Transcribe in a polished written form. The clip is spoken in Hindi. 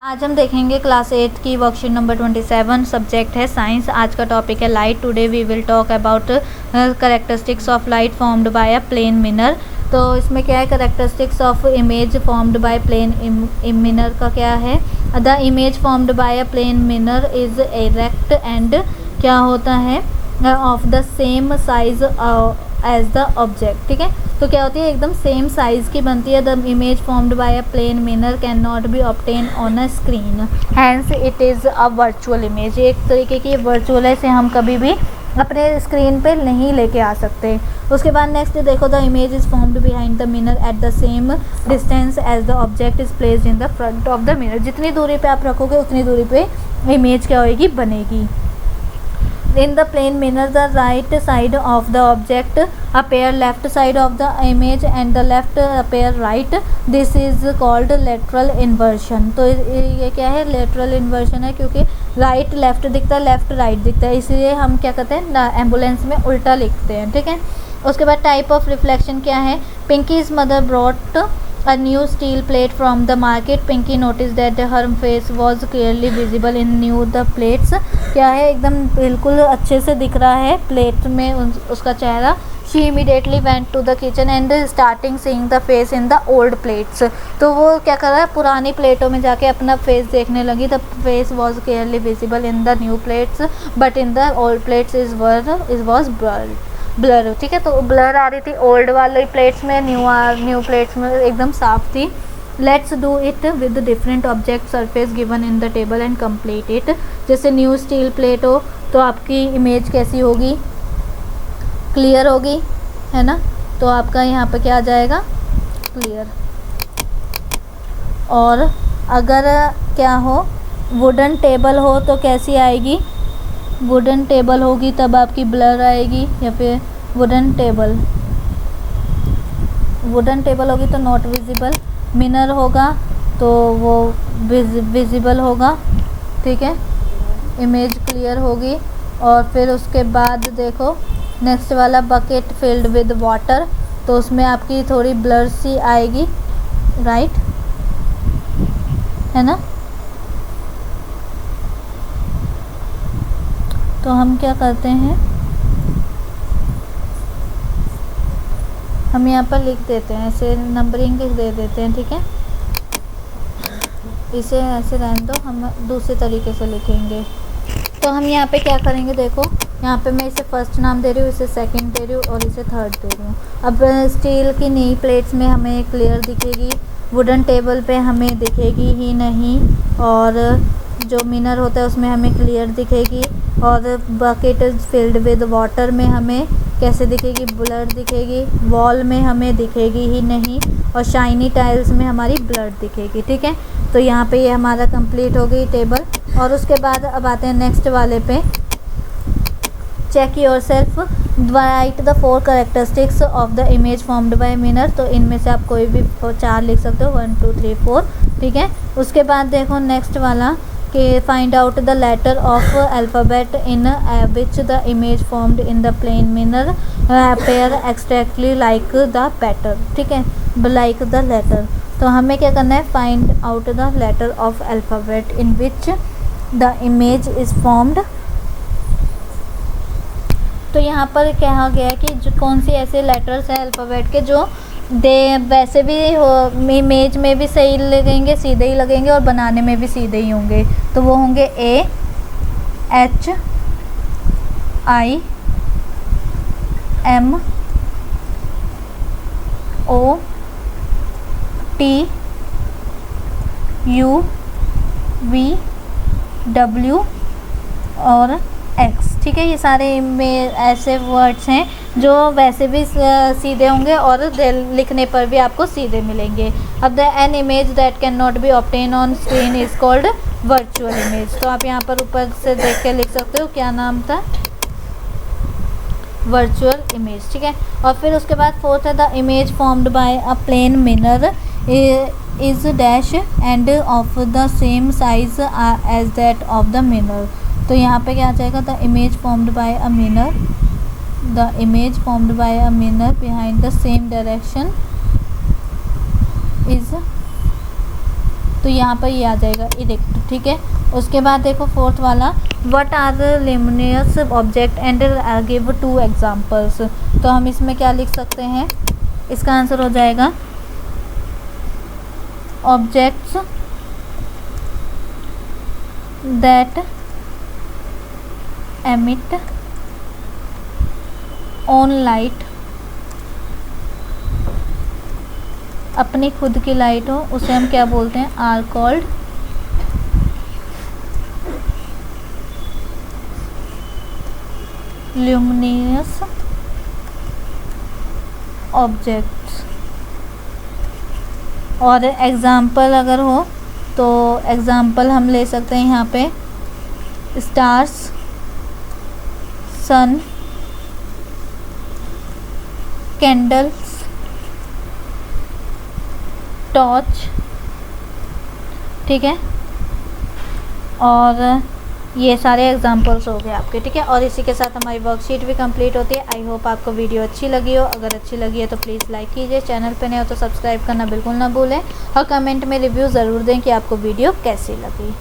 आज हम देखेंगे क्लास 8 की वर्कशीट नंबर 27। सब्जेक्ट है साइंस। आज का टॉपिक है light. Today we will talk about characteristics of light formed by a plane mirror. तो इसमें क्या है, characteristics of image formed by plane mirror का क्या है। The image formed by a plane mirror is erect and क्या होता है of the same size as the object. ठीक है, तो क्या होती है, एकदम सेम साइज़ की बनती है। The image formed by a plane mirror can not be obtain on a screen, hence it is a virtual image. एक तरीके की वर्चुअल है, इसे हम कभी भी अपने स्क्रीन पे नहीं लेके आ सकते। उसके बाद नेक्स्ट देखो, the image is formed behind the mirror at the same distance as the object is placed in the front of the mirror. जितनी दूरी पे आप रखोगे उतनी दूरी पे इमेज क्या होगी, बनेगी। In the plane mirror, the right side of the object appear left side of the image and the left appear right. This is called lateral inversion। तो ये क्या है, lateral inversion है, क्योंकि राइट लेफ्ट दिखता है, लेफ्ट राइट दिखता है, इसलिए हम क्या कहते हैं, एम्बुलेंस में उल्टा लिखते हैं। ठीक है, उसके बाद टाइप ऑफ रिफ्लेक्शन क्या है। Pinkies mother brought a new steel plate from the market. Pinky noticed that her face was clearly visible in new the plates। क्या है, एकदम बिल्कुल अच्छे से दिख रहा है प्लेट में उसका चेहरा। She immediately went to the kitchen and starting seeing the face in the old plates। तो वो क्या कर रहा है, पुरानी प्लेटों में जाके अपना फेस देखने लगी। The face was clearly visible in the new plates but in the old plates it was blur. ठीक है, तो ब्लर आ रही थी ओल्ड वाले प्लेट्स में, न्यू प्लेट्स में एकदम साफ थी। Let's do it with different object surface given in the table and complete it. जैसे न्यू स्टील प्लेट हो तो आपकी इमेज कैसी होगी, क्लियर होगी, है ना। तो आपका यहाँ पे क्या आ जाएगा, क्लियर। और अगर क्या हो, वुडन टेबल हो तो कैसी आएगी, वुडन टेबल होगी तब आपकी ब्लर आएगी। या फिर वुडन टेबल होगी तो नॉट विजिबल। मिरर होगा तो वो विजिबल होगा। ठीक है, इमेज क्लियर होगी। और फिर उसके बाद देखो नेक्स्ट वाला, बकेट फिल्ड विद वाटर, तो उसमें आपकी थोड़ी ब्लर सी आएगी, राइट, है ना। तो हम क्या करते हैं, हम यहाँ पर लिख देते हैं, ऐसे नंबरिंग दे देते हैं। ठीक है, इसे ऐसे रहने दो, हम दूसरे तरीके से लिखेंगे। तो हम यहाँ पे क्या करेंगे, देखो यहाँ पे मैं इसे फर्स्ट नाम दे रही हूँ, इसे सेकंड दे रही हूँ और इसे थर्ड दे रही हूँ। अब स्टील की नई प्लेट्स में हमें क्लियर दिखेगी, वुडन टेबल पे हमें दिखेगी ही नहीं, और जो मिरर होता है उसमें हमें क्लियर दिखेगी। और बकेट फिल्ड विद वाटर में हमें कैसे दिखेगी, ब्लर दिखेगी। वॉल में हमें दिखेगी ही नहीं, और शाइनी टाइल्स में हमारी ब्लर दिखेगी। ठीक है, तो यहाँ पे ये हमारा कंप्लीट हो गई टेबल। और उसके बाद अब आते हैं नेक्स्ट वाले पे, check yourself, write the 4 characteristics of the image formed by mirror. तो इनमें से आप कोई भी 4 लिख सकते हो, 1 2 3 4। ठीक है, उसके बाद देखो नेक्स्ट वाला कि find out the letter of alphabet in which the image formed in the plane mirror appear exactly like the pattern. ठीक है, लाइक द लेटर। तो हमें क्या करना है, find out the letter of alphabet in which the image is formed. तो यहाँ पर कहा गया है कि जो कौन सी ऐसे लेटर्स हैं अल्फ़ाबेट के जो वैसे भी इमेज में भी सही लगेंगे, सीधे ही लगेंगे, और बनाने में भी सीधे ही होंगे। तो वो होंगे A H I M O T U V W और X। ठीक है, ये सारे में ऐसे वर्ड्स हैं जो वैसे भी सीधे होंगे और लिखने पर भी आपको सीधे मिलेंगे। अब the an image that can not be obtain on screen is called virtual image. तो आप यहाँ पर ऊपर से देख के लिख सकते हो क्या नाम था, वर्चुअल इमेज। ठीक है, और फिर उसके बाद फोर्थ है, the image formed by a plane mirror is dash and of the same size as that of the mirror. तो यहाँ पे क्या आ जाएगा, the image formed by a mirror, the image formed by a mirror behind the same direction is तो यहाँ पर ये आ जाएगा इरेक्ट, ठीक है। उसके बाद देखो फोर्थ वाला, what are the luminous object and give 2 examples. तो हम इसमें क्या लिख सकते हैं, इसका आंसर हो जाएगा objects that emit on light, अपनी खुद की लाइट हो उसे हम क्या बोलते हैं, आर कॉल्ड ल्यूमिनस ऑब्जेक्ट्स। और एग्जाम्पल अगर हो तो एग्जाम्पल हम ले सकते हैं यहाँ पे स्टार्स, सन, कैंडल्स, टॉर्च, ठीक है। और ये सारे एग्जांपल्स हो गए आपके, ठीक है। और इसी के साथ हमारी वर्कशीट भी कंप्लीट होती है। आई होप आपको वीडियो अच्छी लगी हो। अगर अच्छी लगी है तो प्लीज़ लाइक कीजिए, चैनल पे नए हो तो सब्सक्राइब करना बिल्कुल ना भूलें, और कमेंट में रिव्यू ज़रूर दें कि आपको वीडियो कैसी लगी।